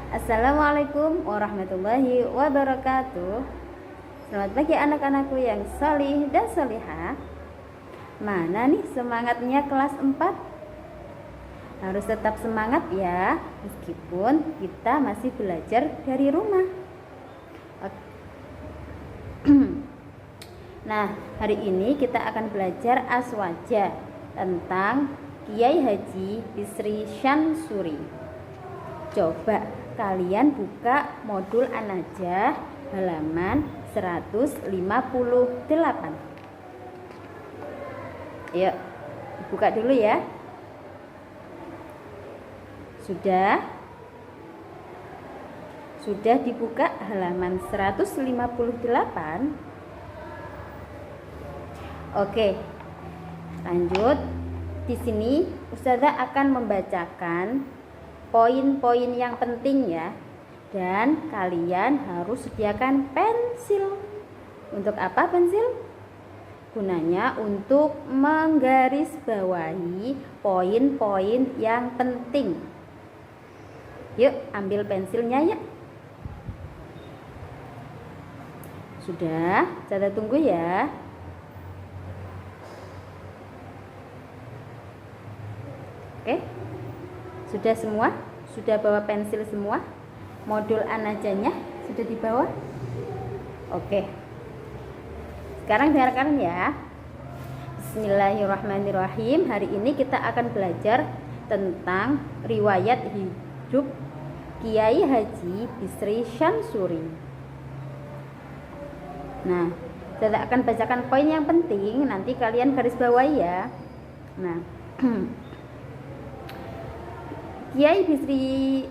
Assalamualaikum warahmatullahi wabarakatuh. Selamat pagi anak-anakku yang solih dan solihah. Mana nih semangatnya kelas 4? Harus tetap semangat ya, meskipun kita masih belajar dari rumah. Nah, hari ini kita akan belajar aswaja tentang Kiai Haji Bisri Syansuri. Coba kalian buka modul An-Najah halaman 158. Yuk, buka dulu ya. Sudah dibuka halaman 158. Oke, lanjut. Di sini Ustazah akan membacakan poin-poin yang penting ya. Dan kalian harus sediakan pensil. Untuk apa pensil? Gunanya untuk menggarisbawahi poin-poin yang penting. Yuk, ambil pensilnya ya. Sudah, saya tunggu ya. Oke. Sudah semua? Sudah bawa pensil semua? Modul An-Najahnya sudah dibawa? Oke. Sekarang dengarkan ya. Bismillahirrahmanirrahim. Hari ini kita akan belajar tentang riwayat hidup Kiai Haji Bisri Syansuri. Nah, saya akan bacakan poin yang penting, nanti kalian garis bawahi ya. Nah, Kiai Bisri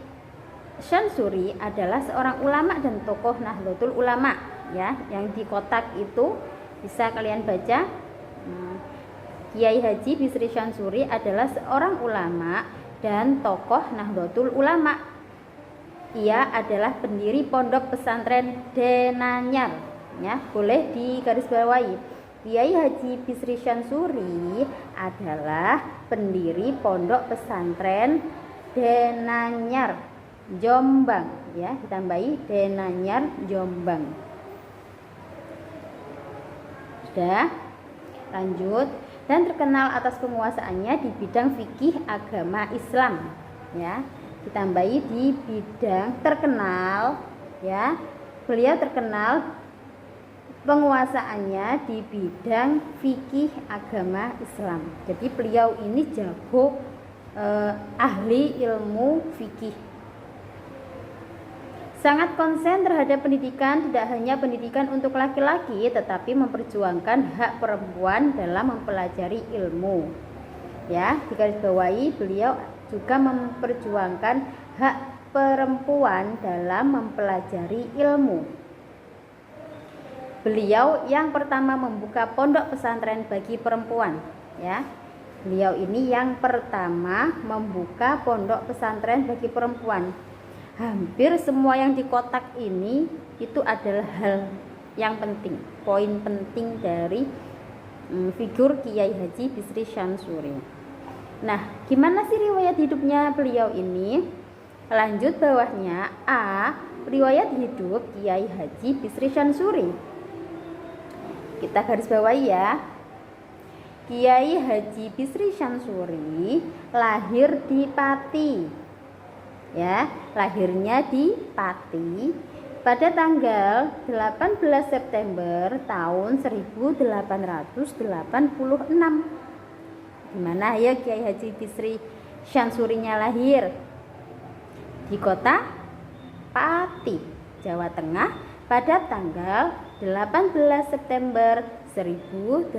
Syansuri adalah seorang ulama dan tokoh Nahdlatul Ulama ya, yang di kotak itu bisa kalian baca. Kiai Haji Bisri Syansuri adalah seorang ulama dan tokoh Nahdlatul Ulama. Ia adalah pendiri Pondok Pesantren Denanyar ya, boleh digarisbawahi. Kiai Haji Bisri Syansuri adalah pendiri Pondok Pesantren Denanyar Jombang ya, ditambahi Denanyar Jombang. Sudah, lanjut. Dan terkenal atas penguasaannya di bidang fikih agama Islam ya, ditambahi di bidang terkenal ya. Beliau terkenal penguasaannya di bidang fikih agama Islam. Jadi beliau ini jago ahli ilmu fikih. Sangat konsen terhadap pendidikan, tidak hanya pendidikan untuk laki-laki, tetapi memperjuangkan hak perempuan dalam mempelajari ilmu. Ya, digarisbawahi, beliau juga memperjuangkan hak perempuan dalam mempelajari ilmu. Beliau yang pertama membuka pondok pesantren bagi perempuan, ya. Beliau ini yang pertama membuka pondok pesantren bagi perempuan. Hampir semua yang di kotak ini itu adalah hal yang penting, poin penting dari figur Kiai Haji Bisri Syansuri. Nah, gimana sih riwayat hidupnya beliau ini? Lanjut bawahnya, A. Riwayat hidup Kiai Haji Bisri Syansuri. Kita garis bawahi ya. Kiai Haji Bisri Syansuri lahir di Pati. Ya, lahirnya di Pati pada tanggal 18 September tahun 1886. Gimana ya Kiai Haji Bisri Syansurinya lahir? Di kota Pati, Jawa Tengah pada tanggal 18 September 1886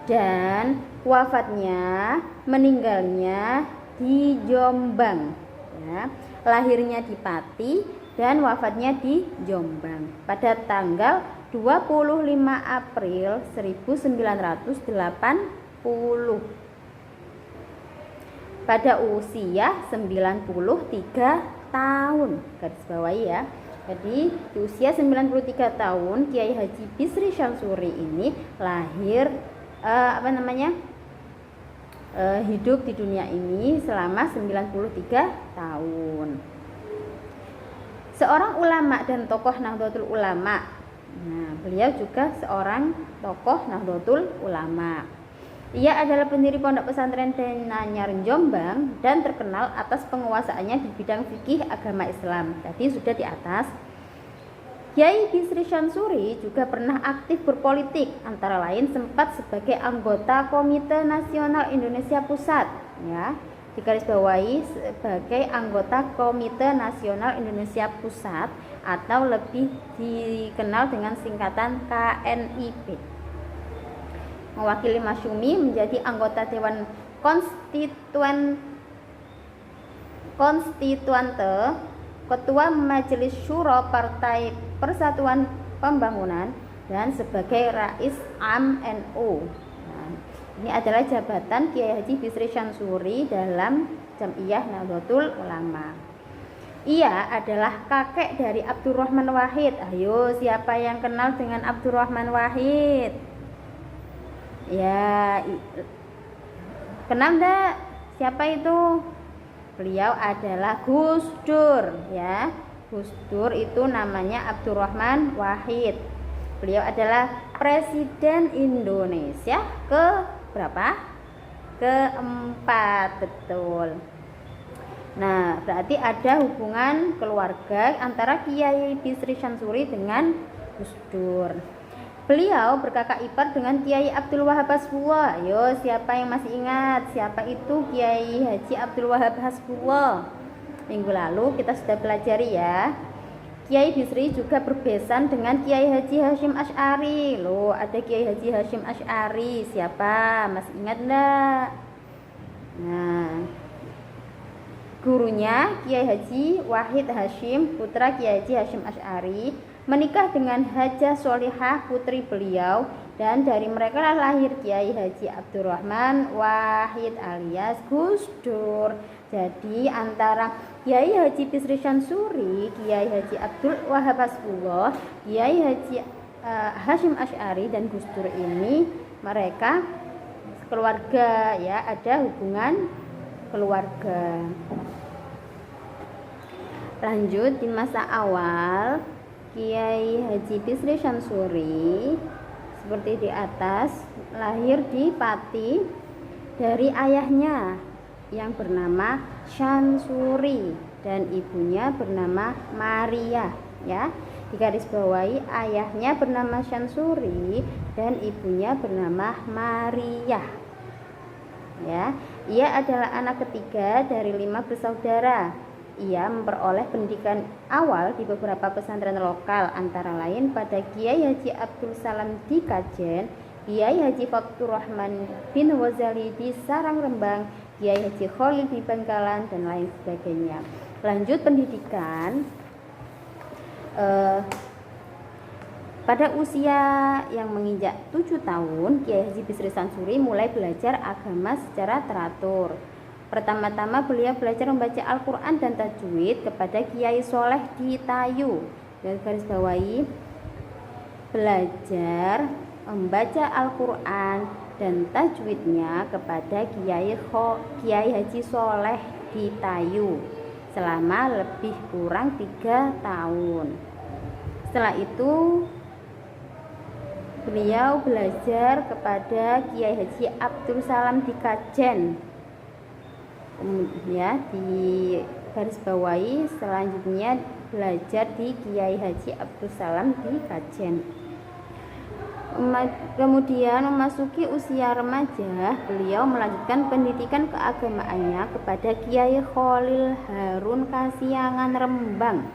dan wafatnya, meninggalnya di Jombang ya. Lahirnya di Pati dan wafatnya di Jombang pada tanggal 25 April 1980 pada usia 93 tahun. Garis bawahi ya. Jadi di usia 93 tahun Kiai Haji Bisri Syansuri ini lahir hidup di dunia ini selama 93 tahun. Seorang ulama dan tokoh Nahdlatul Ulama. Nah, beliau juga seorang tokoh Nahdlatul Ulama. Ia adalah pendiri Pondok Pesantren Denanyar Jombang dan terkenal atas penguasaannya di bidang fikih agama Islam. Tadi sudah di atas. Kiai Bisri Syamsuri juga pernah aktif berpolitik, antara lain sempat sebagai anggota Komite Nasional Indonesia Pusat, ya. Digarisbawahi sebagai anggota Komite Nasional Indonesia Pusat atau lebih dikenal dengan singkatan KNIP. Mewakili Masyumi menjadi anggota Dewan Konstituante, Ketua Majelis Syuro Partai Persatuan Pembangunan, dan sebagai Rais Am NU. Nah, ini adalah jabatan Kiai Haji Bisri Syamsuri dalam Jam'iyah Nahdlatul Ulama. Ia adalah kakek dari Abdurrahman Wahid. Ayo, siapa yang kenal dengan Abdurrahman Wahid? Ya, kenal enggak? Siapa itu? Beliau adalah Gus Dur, ya. Gus Dur itu namanya Abdurrahman Wahid. Beliau adalah Presiden Indonesia ke berapa? Keempat, betul. Nah, berarti ada hubungan keluarga antara Kiai Bisri Syamsuri dengan Gus Dur. Beliau berkakak ipar dengan Kiai Abdul Wahab Hasbullah. Yo, siapa yang masih ingat siapa itu Kiai Haji Abdul Wahab Hasbullah? Minggu lalu kita sudah pelajari ya. Kiai Bisri juga berbesan dengan Kiai Haji Hasyim Asy'ari. Loh, ada Kiai Haji Hasyim Asy'ari. Siapa? Masih ingat enggak? Nah, gurunya Kiai Haji Wahid Hasyim, putra Kiai Haji Hasyim Asy'ari, menikah dengan Hajah Sholihah, putri beliau, dan dari mereka lahir Kiai Haji Abdurrahman Wahid alias Gus Dur. Jadi antara Kiai Haji Bisri Syamsuri, Kiai Haji Abdul Wahab Hasbullah, Kiai Haji Hasyim Asy'ari dan Gus Dur ini mereka keluarga, ya, ada hubungan keluarga. Lanjut, di masa awal Kiai Haji Bisri Syamsuri seperti di atas lahir di Pati dari ayahnya yang bernama Syamsuri dan ibunya bernama Maria, ya. Digarisbawahi ayahnya bernama Syamsuri dan ibunya bernama Maria, ya. Ia adalah anak ketiga dari 5 bersaudara. Ia memperoleh pendidikan awal di beberapa pesantren lokal, antara lain pada Kiai Haji Abdul Salam di Kajen, Kiai Haji Fathur Rahman bin Ghazali di Sarang Rembang, Kiai Haji Khalil di Bangkalan, dan lain sebagainya. Lanjut pendidikan. Pada usia yang menginjak 7 tahun, Kiai Haji Bisri Syamsuri mulai belajar agama secara teratur. Pertama-tama beliau belajar membaca Al-Quran dan tajwid kepada Kiai Soleh di Tayu. Garis bawahi, belajar membaca Al-Quran dan tajwidnya kepada Kiai Haji Soleh di Tayu selama lebih kurang 3 tahun. Setelah itu beliau belajar kepada Kiai Haji Abdul Salam di Kajen. Ya, di garis bawahi selanjutnya belajar di Kiai Haji Abdul Salam di Kajen. Kemudian memasuki usia remaja, beliau melanjutkan pendidikan keagamaannya kepada Kiai Khalil Harun Kasiangan Rembang.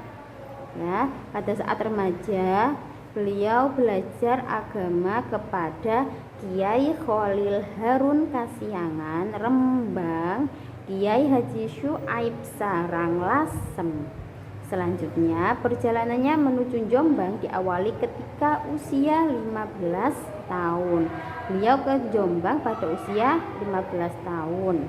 Ya, pada saat remaja beliau belajar agama kepada Kiai Khalil Harun Kasiangan Rembang, Kiai Haji Syuaib Sarang Lasem. Selanjutnya perjalanannya menuju Jombang diawali ketika usia 15 tahun. Beliau ke Jombang pada usia 15 tahun.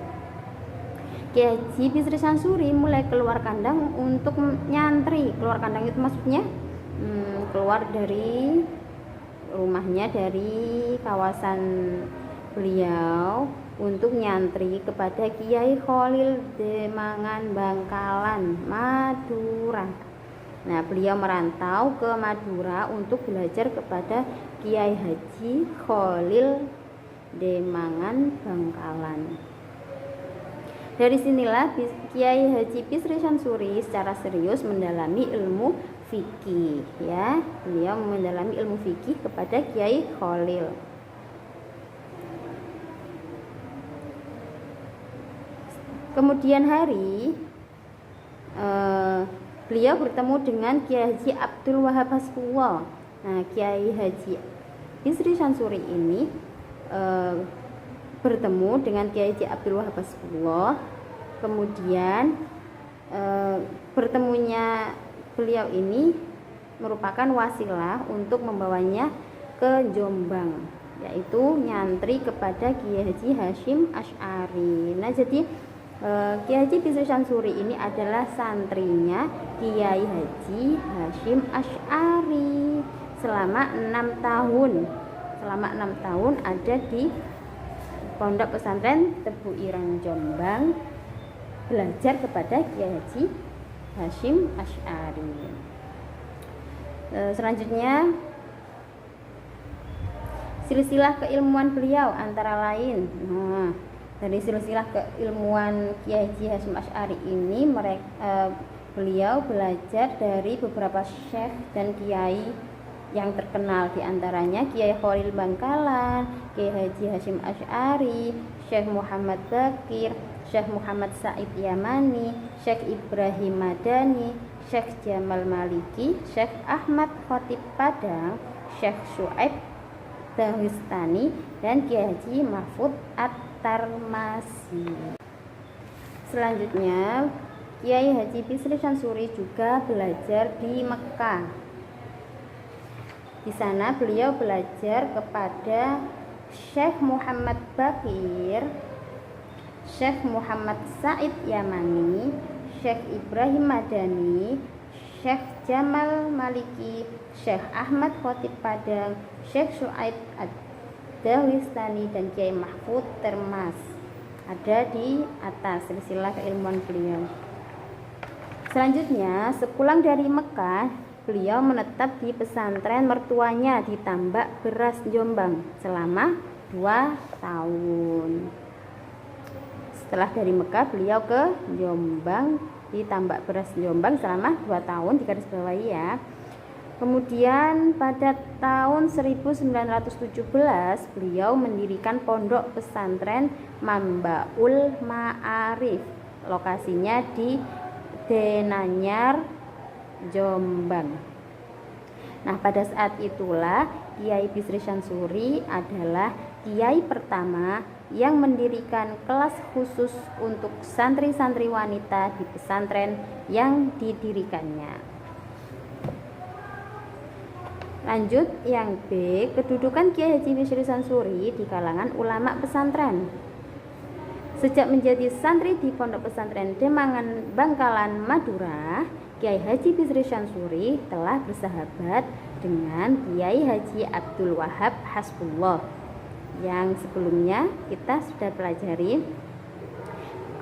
Kiai Haji Bisri Syamsuri mulai keluar kandang untuk nyantri. Keluar kandang itu maksudnya keluar dari rumahnya, dari kawasan beliau untuk nyantri kepada Kiai Kholil Demangan Bangkalan, Madura. Nah, beliau merantau ke Madura untuk belajar kepada Kiai Haji Kholil Demangan Bangkalan. Dari sinilah Kiai Haji Bisri Syansuri secara serius mendalami ilmu fikih, ya. Beliau mendalami ilmu fikih kepada Kiai Kholil. Kemudian hari beliau bertemu dengan Kiai Haji Abdul Wahab Hasbullah. Nah, Kiai Haji Bisri Syansuri ini bertemu dengan Kiai Haji Abdul Wahab Hasbullah. Kemudian bertemunya beliau ini merupakan wasilah untuk membawanya ke Jombang, yaitu nyantri kepada Kiai Haji Hasyim Asy'ari. Nah, jadi Kiai Haji Bisri Syansuri ini adalah santrinya Kiai Haji Hasyim Asy'ari selama 6 tahun. Selama 6 tahun ada di Pondok Pesantren Tebu Ireng Jombang, belajar kepada Kiai Haji Hasyim Asy'ari. Selanjutnya silsilah keilmuan beliau antara lain. Dari silsilah keilmuan Kiai Haji Hasyim Asy'ari ini beliau belajar dari beberapa syekh dan kiai yang terkenal, diantaranya Kiai Kholil Bangkalan, Kiai Haji Hasyim Asy'ari, Syekh Muhammad Bakir, Syekh Muhammad Said Yamani, Syekh Ibrahim Madani, Syekh Jamal Maliki, Syekh Ahmad Khotib Padang, Syekh Syuaib Dahwistani, dan Kiai Haji Mahfud At-Tarmasi. Selanjutnya Kiai Haji Bisri Syansuri juga belajar di Mekah. Di sana beliau belajar kepada Syekh Muhammad Bakir, Syekh Muhammad Said Yamani, Syekh Ibrahim Madani, Syekh Jamal Maliki, Syekh Ahmad Khotib Padang, Syekh Syuaib Ad-Dahwistani, dan Kiai Mahfud Termas. Ada di atas silsilah keilmuan beliau. Selanjutnya, sepulang dari Mekah, beliau menetap di pesantren mertuanya di Tambak Beras Jombang selama 2 tahun. Setelah dari Mekah, beliau ke Jombang di Tambak Beras Jombang selama 2 tahun, digarisbawahi ya. Kemudian pada tahun 1917 beliau mendirikan pondok pesantren Mambaul Ma'arif, lokasinya di Denanyar, Jombang. Nah, pada saat itulah Kiai Bisri Syansuri adalah kiai pertama yang mendirikan kelas khusus untuk santri-santri wanita di pesantren yang didirikannya. Lanjut yang B, kedudukan Kiai Haji Bisri Syansuri di kalangan ulama pesantren. Sejak menjadi santri di Pondok Pesantren Demangan Bangkalan, Madura, Kiai Haji Bisri Syansuri telah bersahabat dengan Kiai Haji Abdul Wahab Hasbullah yang sebelumnya kita sudah pelajari.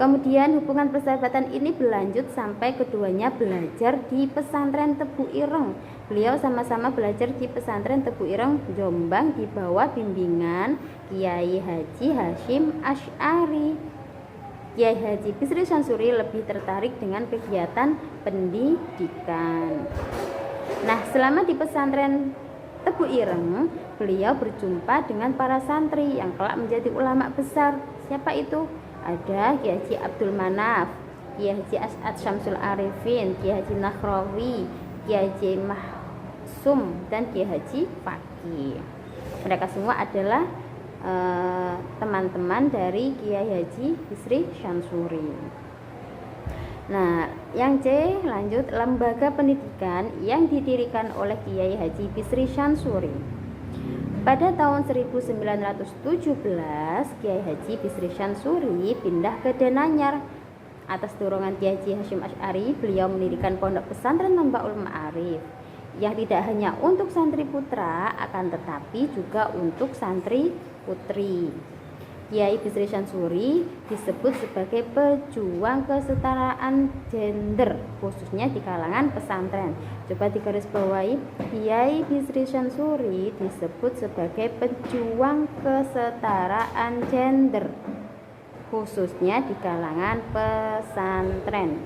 Kemudian hubungan persahabatan ini berlanjut sampai keduanya belajar di pesantren Tebu Ireng. Beliau sama-sama belajar di pesantren Tebu Ireng Jombang di bawah bimbingan Kiai Haji Hasyim Asy'ari. Kiai Haji Bisri Syansuri lebih tertarik dengan kegiatan pendidikan. Nah, selama di pesantren Tebu Ireng, beliau berjumpa dengan para santri yang kelak menjadi ulama besar. Siapa itu? Ada Kiai Haji Abdul Manaf, Kiai Haji As'ad Syamsul Arifin, Kiai Haji Nakhrawi, Kiai Haji Mahsum, dan Kiai Haji Faqih. Mereka semua adalah teman-teman dari Kiai Haji Bisri Syansuri. Nah, yang C, lanjut lembaga pendidikan yang didirikan oleh Kiai Haji Bisri Syansuri. Pada tahun 1917, Kiai Haji Bisri Syansuri pindah ke Denanyar. Atas dorongan Kiai Haji Hasyim Asy'ari, beliau mendirikan pondok pesantren Mambaul Ma'arif yang tidak hanya untuk santri putra, akan tetapi juga untuk santri putri. Kiai Bisri Syansuri disebut sebagai pejuang kesetaraan gender, khususnya di kalangan pesantren. Coba digarisbawahi, Kiai Bisri Syansuri disebut sebagai pejuang kesetaraan gender, khususnya di kalangan pesantren.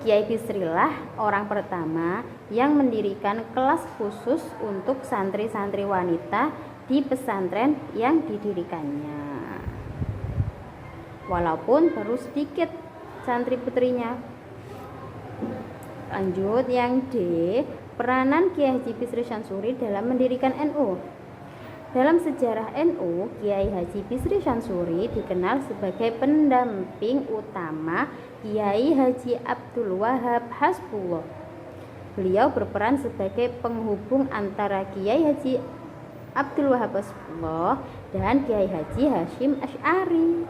Kiai Bisri lah orang pertama yang mendirikan kelas khusus untuk santri-santri wanita di pesantren yang didirikannya. Walaupun baru sedikit santri putrinya. Lanjut yang D, peranan Kiai Haji Bisri Syansuri dalam mendirikan NU. Dalam sejarah NU, Kiai Haji Bisri Syansuri dikenal sebagai pendamping utama Kiai Haji Abdul Wahab Hasbullah. Beliau berperan sebagai penghubung antara Kiai Haji Abdul Wahab Hasbullah dan Kiai Haji Hasyim Asy'ari.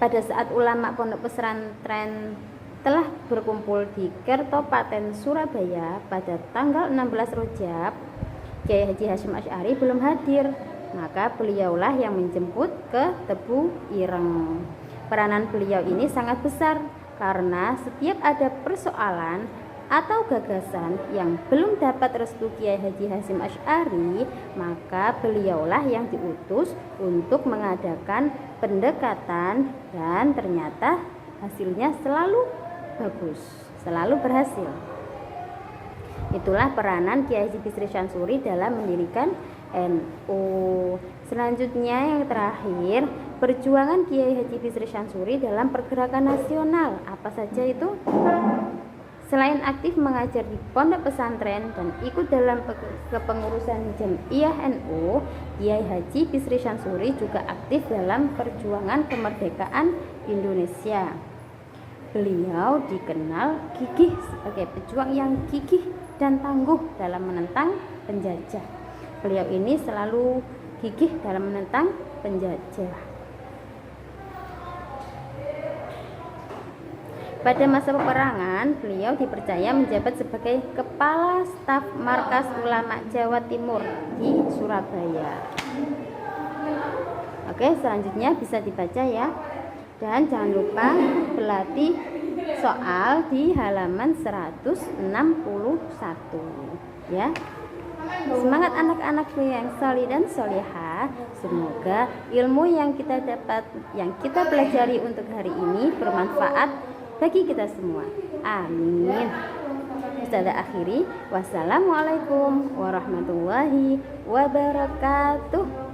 Pada saat ulama pondok pesantren telah berkumpul di Kertopaten Surabaya pada tanggal 16 Rajab, Kiai Haji Hasyim Asy'ari belum hadir, maka beliaulah yang menjemput ke Tebu Ireng. Peranan beliau ini sangat besar karena setiap ada persoalan atau gagasan yang belum dapat restu Kiai Haji Hasyim Asy'ari, maka beliaulah yang diutus untuk mengadakan pendekatan, dan ternyata hasilnya selalu bagus, selalu berhasil. Itulah peranan Kiai Haji Bisri Syansuri dalam mendirikan NU. Selanjutnya yang terakhir, perjuangan Kiai Haji Bisri Syansuri dalam pergerakan nasional. Apa saja itu? Selain aktif mengajar di pondok pesantren dan ikut dalam kepengurusan Jam'iyah NU, Kiai Haji Bisri Syansuri juga aktif dalam perjuangan kemerdekaan Indonesia. Beliau dikenal gigih sebagai pejuang yang gigih dan tangguh dalam menentang penjajah. Beliau ini selalu gigih dalam menentang penjajah. Pada masa peperangan, beliau dipercaya menjabat sebagai Kepala Staf Markas Ulama Jawa Timur di Surabaya. Oke, selanjutnya bisa dibaca ya. Dan jangan lupa berlatih soal di halaman 161 ya. Semangat anak-anakku yang solih dan solihah. Semoga ilmu yang kita dapat, yang kita pelajari untuk hari ini bermanfaat bagi kita semua. Amin. Ustazah akhiri, wassalamualaikum warahmatullahi wabarakatuh.